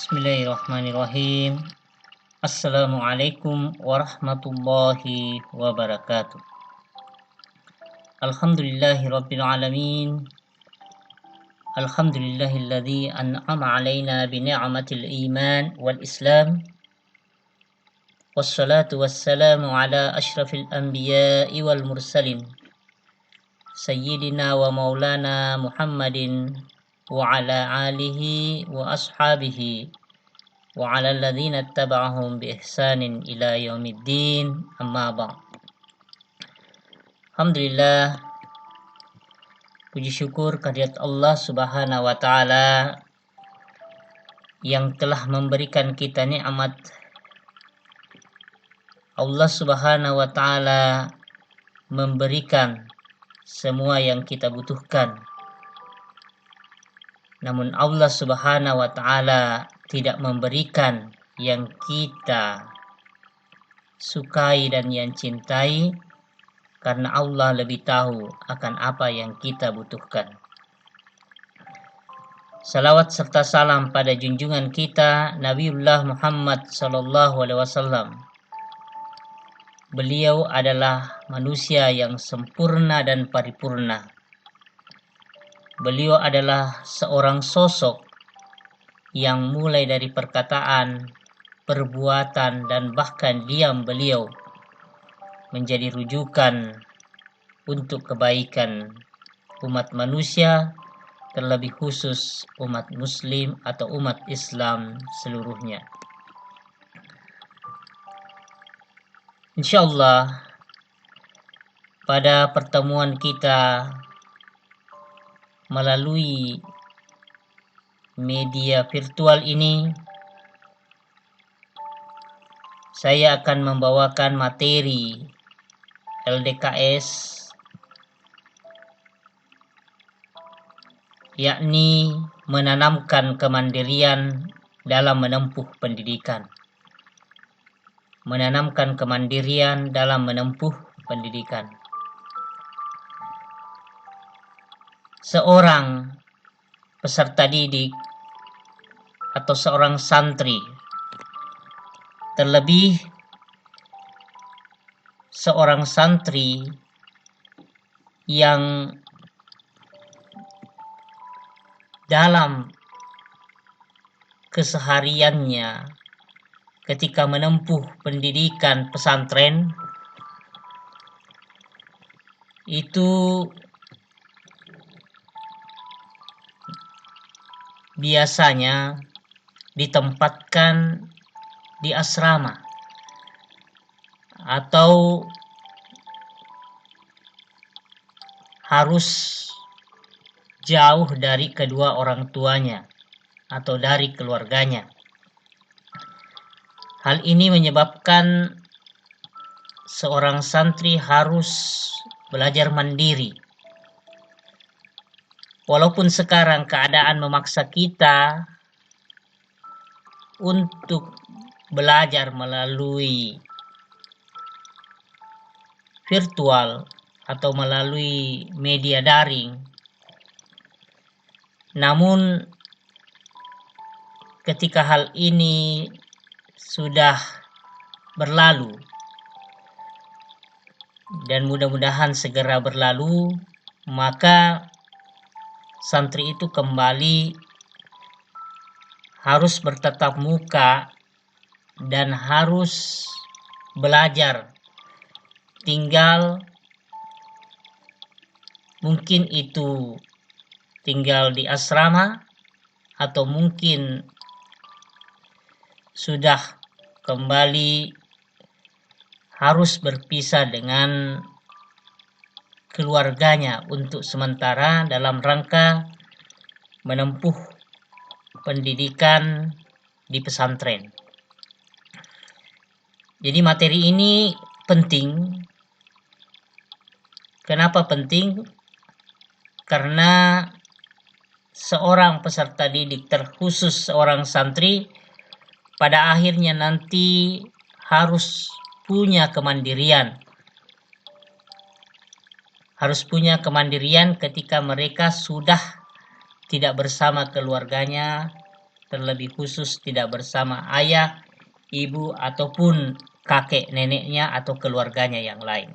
Bismillahirrahmanirrahim. Assalamualaikum warahmatullahi wabarakatuh. Alhamdulillahirabbil alamin. Alhamdulillahilladzi an'ama 'alaina bi ni'matil iman wal islam. Wassalatu wassalamu ala asyrafil anbiya'i wal mursalin. Sayyidina wa maulana Muhammadin wa ala alihi wa ashabihi wa ala alladhina ittaba'ahum bi ihsanin ila yaumiddin, amma ba'd. Alhamdulillah, puji syukur kehadirat Allah Subhanahu wa taala yang telah memberikan kita nikmat. Allah Subhanahu wa taala memberikan semua yang kita butuhkan. Namun Allah Subhanahu wa taala tidak memberikan yang kita sukai dan yang cintai, karena Allah lebih tahu akan apa yang kita butuhkan. Salawat serta salam pada junjungan kita Nabiullah Muhammad sallallahu alaihi wasallam. Beliau adalah manusia yang sempurna dan paripurna. Beliau adalah seorang sosok yang mulai dari perkataan, perbuatan, dan bahkan diam beliau menjadi rujukan untuk kebaikan umat manusia, terlebih khusus umat muslim atau umat Islam seluruhnya. Insyaallah pada pertemuan kita melalui media virtual ini, saya akan membawakan materi LDKS, yakni menanamkan kemandirian dalam menempuh pendidikan. Menanamkan kemandirian dalam menempuh pendidikan. Seorang peserta didik atau seorang santri, terlebih seorang santri yang dalam kesehariannya ketika menempuh pendidikan pesantren itu biasanya ditempatkan di asrama atau harus jauh dari kedua orang tuanya atau dari keluarganya. Hal ini menyebabkan seorang santri harus belajar mandiri. Walaupun sekarang keadaan memaksa kita untuk belajar melalui virtual atau melalui media daring, namun ketika hal ini sudah berlalu dan mudah-mudahan segera berlalu, maka santri itu kembali harus bertatap muka dan harus belajar. Tinggal mungkin itu tinggal di asrama atau mungkin sudah kembali harus berpisah dengan keluarganya untuk sementara dalam rangka menempuh pendidikan di pesantren. Jadi materi ini penting. Kenapa penting? Karena seorang peserta didik, terkhusus seorang santri, pada akhirnya nanti harus punya kemandirian. Harus punya kemandirian ketika mereka sudah tidak bersama keluarganya, terlebih khusus tidak bersama ayah, ibu, ataupun kakek neneknya atau keluarganya yang lain.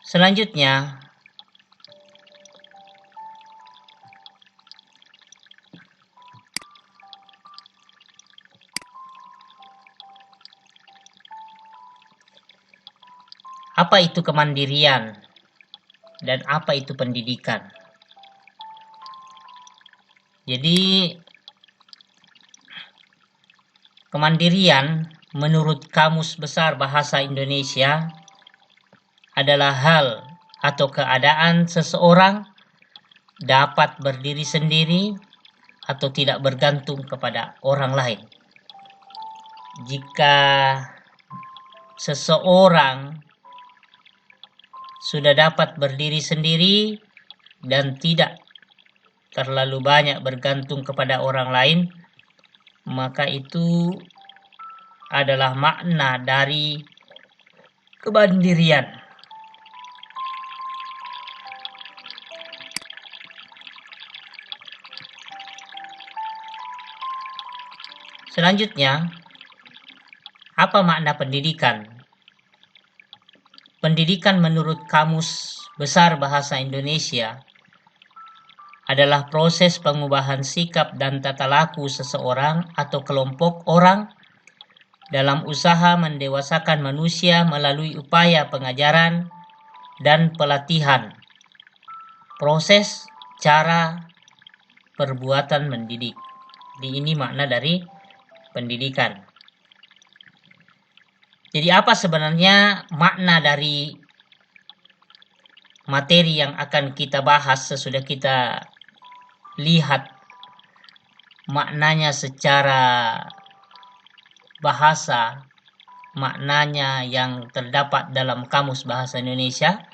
Selanjutnya, apa itu kemandirian dan apa itu pendidikan? Jadi, kemandirian menurut Kamus Besar Bahasa Indonesia adalah hal atau keadaan seseorang dapat berdiri sendiri atau tidak bergantung kepada orang lain. Jika seseorang sudah dapat berdiri sendiri dan tidak terlalu banyak bergantung kepada orang lain, maka itu adalah makna dari kemandirian. Selanjutnya, apa makna pendidikan? Pendidikan menurut Kamus Besar Bahasa Indonesia adalah proses pengubahan sikap dan tata laku seseorang atau kelompok orang dalam usaha mendewasakan manusia melalui upaya pengajaran dan pelatihan, proses, cara, perbuatan mendidik. Ini makna dari pendidikan. Jadi apa sebenarnya makna dari materi yang akan kita bahas sesudah kita lihat maknanya secara bahasa, maknanya yang terdapat dalam Kamus Bahasa Indonesia?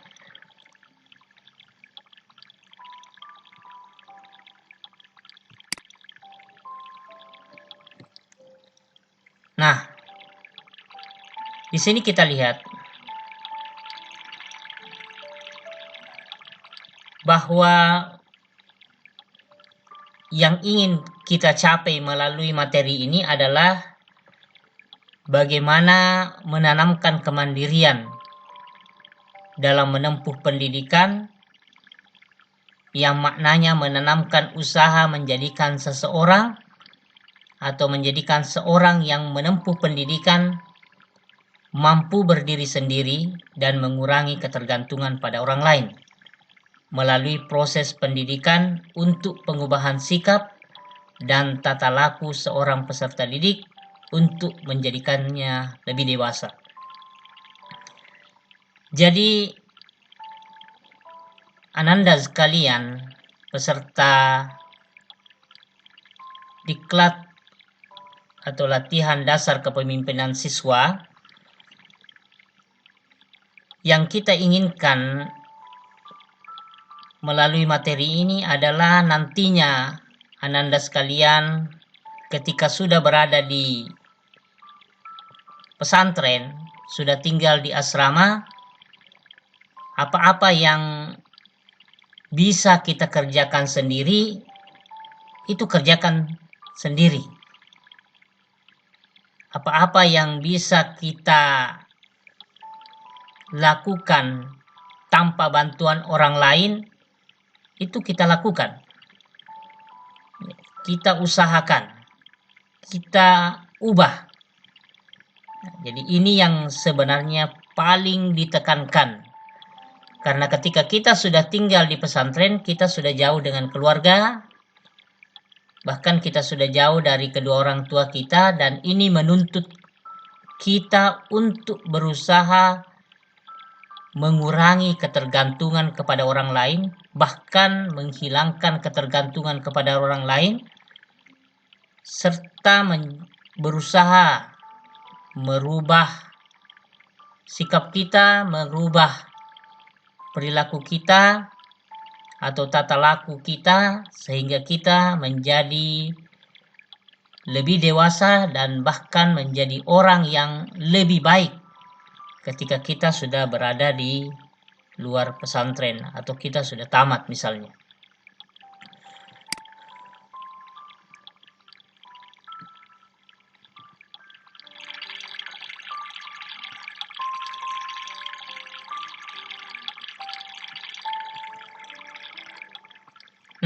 Nah, di sini kita lihat bahwa yang ingin kita capai melalui materi ini adalah bagaimana menanamkan kemandirian dalam menempuh pendidikan, yang maknanya menanamkan usaha menjadikan seseorang atau menjadikan seorang yang menempuh pendidikan mampu berdiri sendiri dan mengurangi ketergantungan pada orang lain melalui proses pendidikan untuk pengubahan sikap dan tata laku seorang peserta didik untuk menjadikannya lebih dewasa. Jadi, Ananda sekalian, peserta diklat atau latihan dasar kepemimpinan siswa, yang kita inginkan melalui materi ini adalah nantinya Ananda sekalian ketika sudah berada di pesantren, sudah tinggal di asrama, apa-apa yang bisa kita kerjakan sendiri, itu kerjakan sendiri. Apa-apa yang bisa kita lakukan tanpa bantuan orang lain, itu kita lakukan. Kita usahakan. Kita ubah. Jadi ini yang sebenarnya paling ditekankan. Karena ketika kita sudah tinggal di pesantren, kita sudah jauh dengan keluarga, bahkan kita sudah jauh dari kedua orang tua kita, dan ini menuntut kita untuk berusaha mengurangi ketergantungan kepada orang lain, bahkan menghilangkan ketergantungan kepada orang lain, serta berusaha merubah sikap kita, merubah perilaku kita atau tata laku kita sehingga kita menjadi lebih dewasa dan bahkan menjadi orang yang lebih baik ketika kita sudah berada di luar pesantren atau kita sudah tamat misalnya.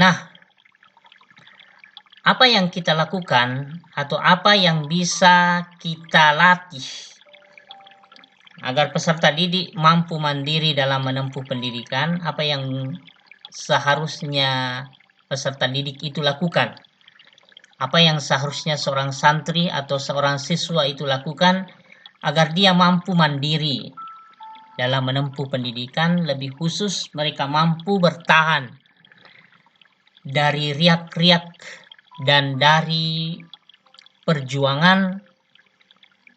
Nah, apa yang kita lakukan atau apa yang bisa kita latih agar peserta didik mampu mandiri dalam menempuh pendidikan? Apa yang seharusnya peserta didik itu lakukan? Apa yang seharusnya seorang santri atau seorang siswa itu lakukan agar dia mampu mandiri dalam menempuh pendidikan, lebih khusus mereka mampu bertahan dari riak-riak dan dari perjuangan,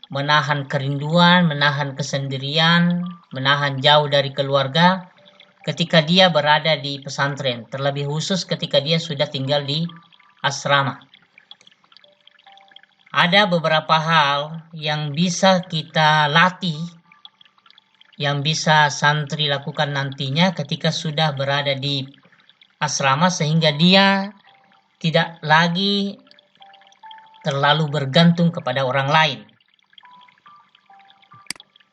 menahan kerinduan, menahan kesendirian, menahan jauh dari keluarga ketika dia berada di pesantren, terlebih khusus ketika dia sudah tinggal di asrama. Ada beberapa hal yang bisa kita latih, yang bisa santri lakukan nantinya ketika sudah berada di asrama, sehingga dia tidak lagi terlalu bergantung kepada orang lain.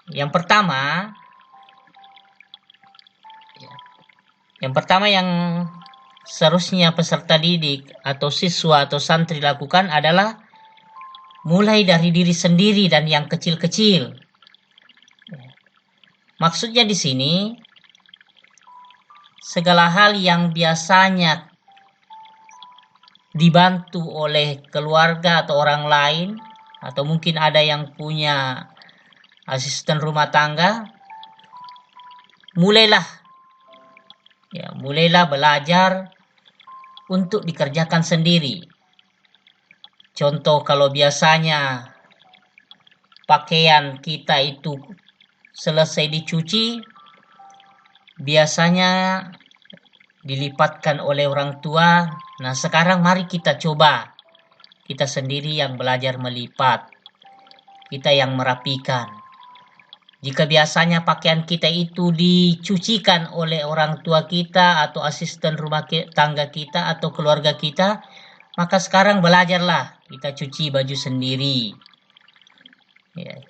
Yang pertama yang seharusnya peserta didik atau siswa atau santri lakukan adalah mulai dari diri sendiri dan yang kecil-kecil. Maksudnya di sini, segala hal yang biasanya dibantu oleh keluarga atau orang lain, atau mungkin ada yang punya asisten rumah tangga, mulailah belajar untuk dikerjakan sendiri. Contoh, kalau biasanya pakaian kita itu selesai dicuci, biasanya dilipatkan oleh orang tua. Nah, sekarang mari kita coba kita sendiri yang belajar melipat, kita yang merapikan. Jika biasanya pakaian kita itu dicucikan oleh orang tua kita atau asisten rumah tangga kita atau keluarga kita, maka sekarang belajarlah kita cuci baju sendiri.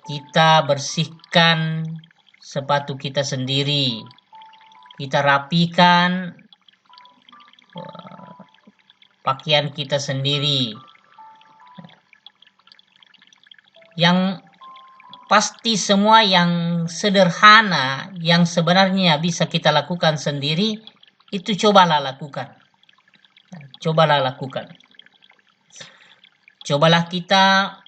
Kita bersihkan sepatu kita sendiri. Kita rapikan pakaian kita sendiri. Yang pasti semua yang sederhana yang sebenarnya bisa kita lakukan sendiri, itu cobalah lakukan. Cobalah kita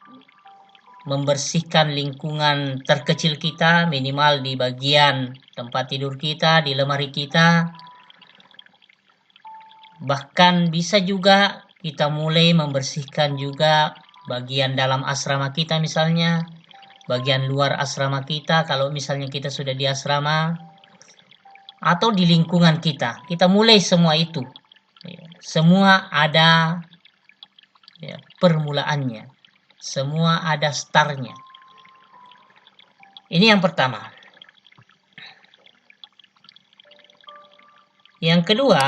membersihkan lingkungan terkecil kita, minimal di bagian tempat tidur kita, di lemari kita. Bahkan bisa juga kita mulai membersihkan juga bagian dalam asrama kita, misalnya bagian luar asrama kita kalau misalnya kita sudah di asrama, atau di lingkungan kita. Kita mulai semua itu. Semua ada permulaannya. Semua ada startnya. Ini yang pertama. Yang kedua,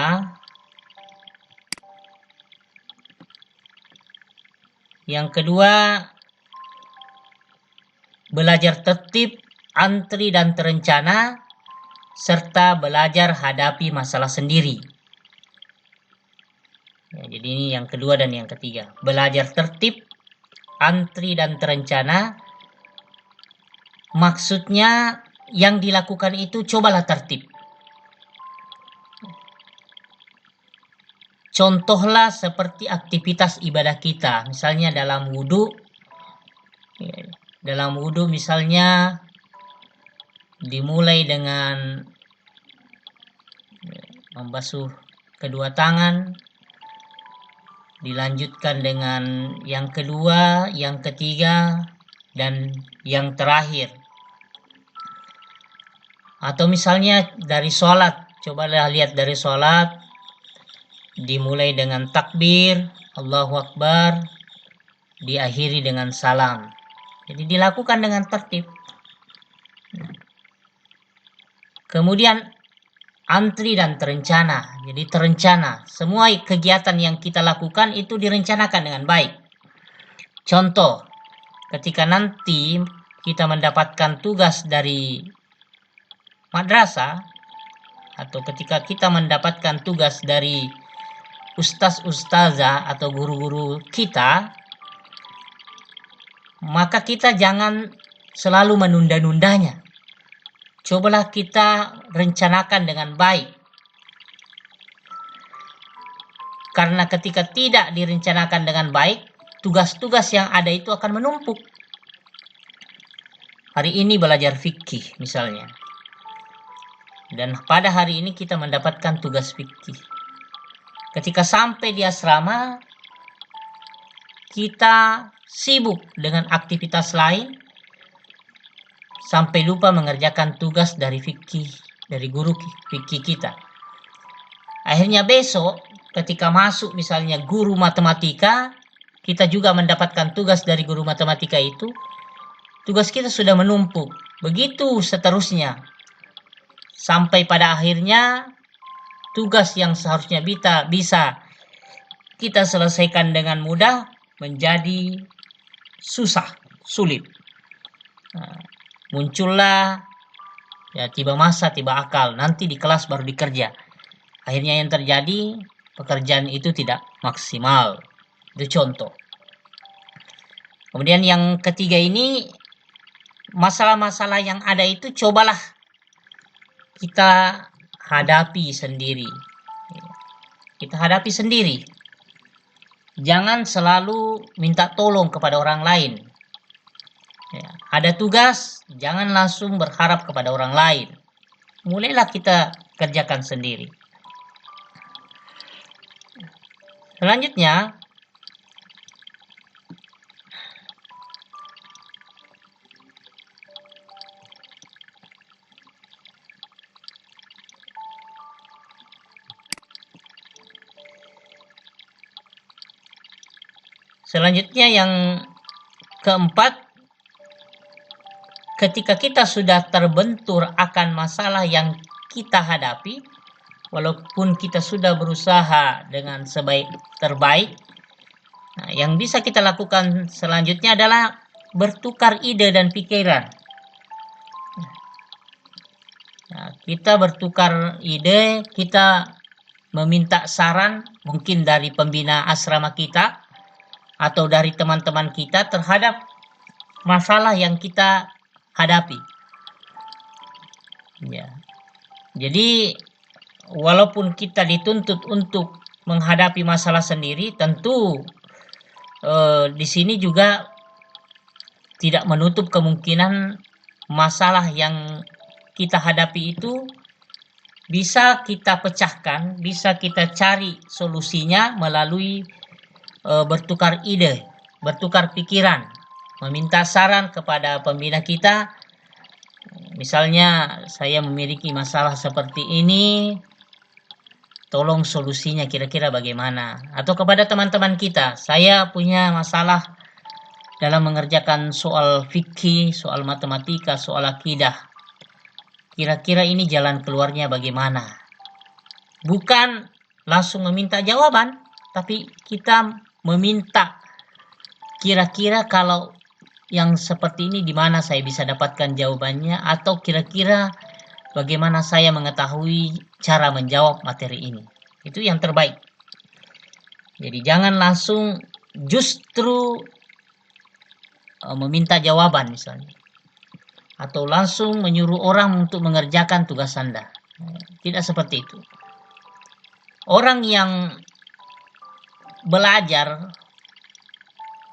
belajar tertib, antri dan terencana, serta belajar hadapi masalah sendiri. Jadi ini yang kedua dan yang ketiga. Belajar tertib, antri dan terencana, maksudnya yang dilakukan itu cobalah tertib. Contohlah seperti aktivitas ibadah kita, misalnya dalam wudhu. Dalam wudhu misalnya dimulai dengan membasuh kedua tangan, dilanjutkan dengan yang kedua, yang ketiga, dan yang terakhir. Atau misalnya dari sholat, cobalah lihat dari sholat, dimulai dengan takbir, Allahu Akbar, diakhiri dengan salam. Jadi dilakukan dengan tertib. Kemudian antri dan terencana. Jadi terencana. Semua kegiatan yang kita lakukan itu direncanakan dengan baik. Contoh, ketika nanti kita mendapatkan tugas dari madrasah, atau ketika kita mendapatkan tugas dari ustaz-ustazah atau guru-guru kita, maka kita jangan selalu menunda-nundanya. Cobalah kita rencanakan dengan baik. Karena ketika tidak direncanakan dengan baik, tugas-tugas yang ada itu akan menumpuk. Hari ini belajar fikih misalnya. Dan pada hari ini kita mendapatkan tugas fikih. Ketika sampai di asrama, kita sibuk dengan aktivitas lain, sampai lupa mengerjakan tugas dari fikih, dari guru fikih kita. Akhirnya besok ketika masuk misalnya guru matematika, kita juga mendapatkan tugas dari guru matematika itu, tugas kita sudah menumpuk. Begitu seterusnya. Sampai pada akhirnya tugas yang seharusnya bisa kita selesaikan dengan mudah menjadi susah, sulit. Muncullah ya tiba masa, tiba akal, nanti di kelas baru dikerja. Akhirnya yang terjadi, pekerjaan itu tidak maksimal. Itu contoh. Kemudian yang ketiga ini, masalah-masalah yang ada itu cobalah kita hadapi sendiri. Kita hadapi sendiri. Jangan selalu minta tolong kepada orang lain. Ya, ada tugas, jangan langsung berharap kepada orang lain. Mulailah kita kerjakan sendiri. Selanjutnya, yang keempat, ketika kita sudah terbentur akan masalah yang kita hadapi, walaupun kita sudah berusaha dengan terbaik, yang bisa kita lakukan selanjutnya adalah bertukar ide dan pikiran. Kita bertukar ide, kita meminta saran mungkin dari pembina asrama kita atau dari teman-teman kita terhadap masalah yang kita hadapi. Ya. Jadi walaupun kita dituntut untuk menghadapi masalah sendiri, tentu di sini juga tidak menutup kemungkinan masalah yang kita hadapi itu bisa kita pecahkan, bisa kita cari solusinya melalui bertukar ide, bertukar pikiran, meminta saran kepada pembina kita. Misalnya saya memiliki masalah seperti ini, tolong solusinya kira-kira bagaimana. Atau kepada teman-teman kita, saya punya masalah dalam mengerjakan soal fikih, soal matematika, soal akidah. Kira-kira ini jalan keluarnya bagaimana. Bukan langsung meminta jawaban, tapi kita meminta kira-kira kalau yang seperti ini di mana saya bisa dapatkan jawabannya, atau kira-kira bagaimana saya mengetahui cara menjawab materi ini. Itu yang terbaik. Jadi jangan langsung justru meminta jawaban misalnya, atau langsung menyuruh orang untuk mengerjakan tugas Anda. Tidak seperti itu. Orang yang belajar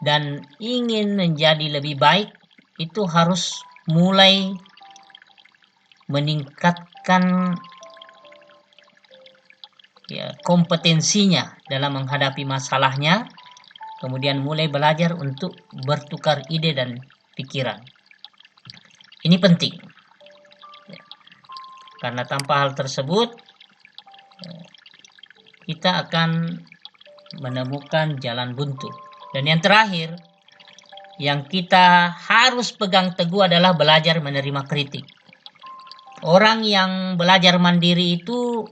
dan ingin menjadi lebih baik itu harus mulai meningkatkan kompetensinya dalam menghadapi masalahnya, kemudian mulai belajar untuk bertukar ide dan pikiran. Ini penting, karena tanpa hal tersebut kita akan menemukan jalan buntu. Dan yang terakhir, yang kita harus pegang teguh adalah belajar menerima kritik. Orang yang belajar mandiri itu,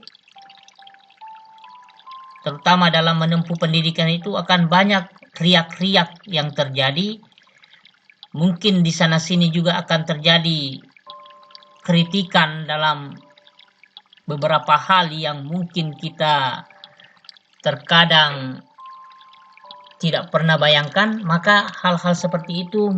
terutama dalam menempuh pendidikan itu, akan banyak riak-riak yang terjadi. Mungkin di sana-sini juga akan terjadi kritikan dalam beberapa hal yang mungkin kita terkadang tidak pernah bayangkan, maka hal-hal seperti itu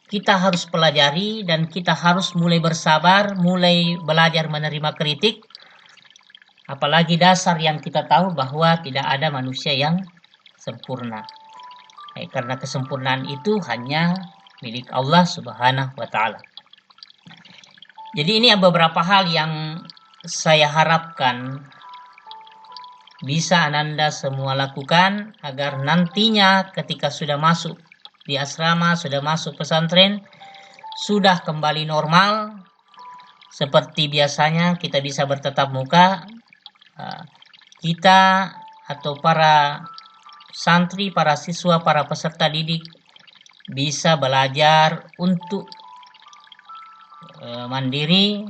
kita harus pelajari dan kita harus mulai bersabar, mulai belajar menerima kritik. Apalagi dasar yang kita tahu bahwa tidak ada manusia yang sempurna. Karena kesempurnaan itu hanya milik Allah Subhanahu wa Ta'ala. Jadi ini beberapa hal yang saya harapkan bisa Ananda semua lakukan agar nantinya ketika sudah masuk di asrama, sudah masuk pesantren, sudah kembali normal seperti biasanya kita bisa bertatap muka. Kita atau para santri, para siswa, para peserta didik bisa belajar untuk mandiri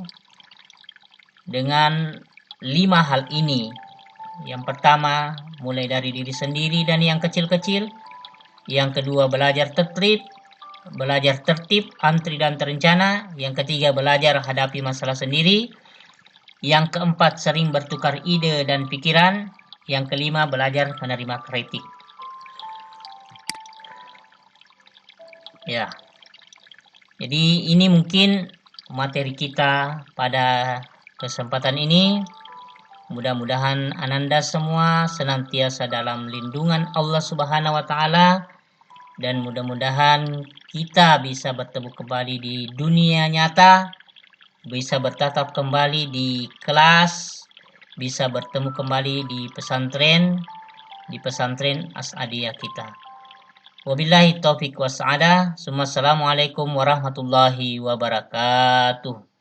dengan 5 hal ini. Yang pertama, mulai dari diri sendiri dan yang kecil-kecil. Yang kedua, belajar tertib, antri dan terencana. Yang ketiga, belajar hadapi masalah sendiri. Yang keempat, sering bertukar ide dan pikiran. Yang kelima, belajar menerima kritik. Ya. Jadi ini mungkin materi kita pada kesempatan ini. Mudah-mudahan Ananda semua senantiasa dalam lindungan Allah Subhanahu wa Ta'ala, dan mudah-mudahan kita bisa bertemu kembali di dunia nyata, bisa bertatap kembali di kelas, bisa bertemu kembali di pesantren As'adiyah kita. Wabillahi taufiq wa sa'adah. Assalamualaikum warahmatullahi wabarakatuh.